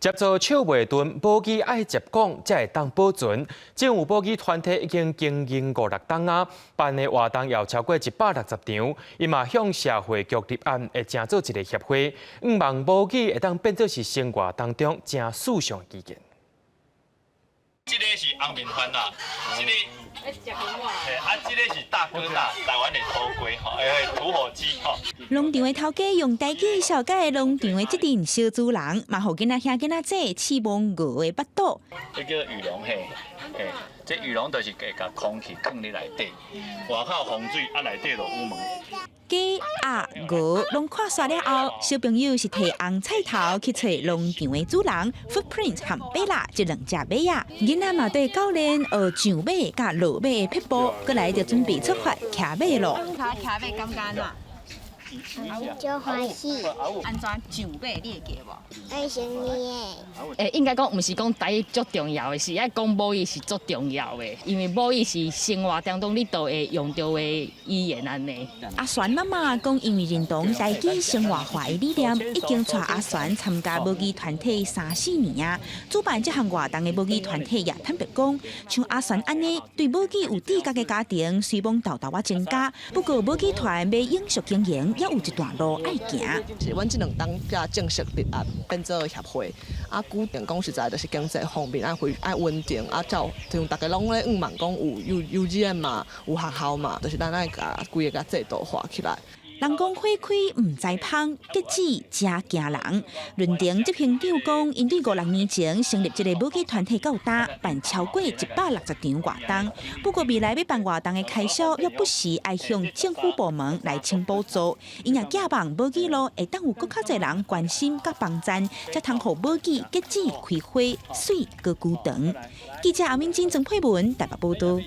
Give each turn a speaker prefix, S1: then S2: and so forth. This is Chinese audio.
S1: 接做手袂钝，保机爱接管才会当保存。政府保机团体已经经营5-6档啊，办的活动也超过160场。伊嘛向社会局立案，会成做一个协会，希望保机会当变做是生活当中正时尚基建。
S2: 这个是红面番啦，这个。这个是大哥大，台湾的土龟吼，土火鸡吼。
S3: 农场的头家用台语小解农场的这阵小主人，嘛，互囡仔兄囡仔姐试摸鹅的腹肚。
S2: 这叫羽绒嘿，这羽绒就是会甲空气放伫内底，外口风水，内底就有门。
S3: 鸡、鸭、鹅拢看煞了后，小朋友是摕红菜头去找农场的主人 Footprint 和贝拉这2只马啊。囡仔嘛对教练学上马甲落马的撇步，过来就准备出发骑马咯。
S4: 骑马敢干啊？
S5: 就欢喜。
S4: 安怎上马你会记无？
S5: 爱生你
S6: 应该讲，毋是讲台语足重要的，是爱讲母语是足重要的，因为母语是生活当中你都会用到的语言安尼。
S3: 阿璇妈妈讲，因为认同台语生活化的理念，已经带阿璇参加母语团体3-4年啊。主办这项活动的母语团体也坦白讲，像阿璇安尼对母语有知觉的家庭，虽望豆豆增加，不过母语团要永续经营，也有一段路爱行。
S7: 是阮这2档才正式立案变做协会，固定讲实在就是经济方面爱稳定，照像大家拢咧希望讲有幼稚园嘛，有学校嘛，就是咱爱甲规个制度化起来。
S3: 人讲花开唔知芳，结子才惊人。论坛这篇长讲，因对5-6年前成立这个母语团体到大，办超过160场活动。不过未来要办活动的开销，要不时爱向政府部门来请补助。因也寄望母语路会当有更较侪人关心甲帮赞，才通互母语结子开花，水搁久长。记者阿明金曾佩文台北报道。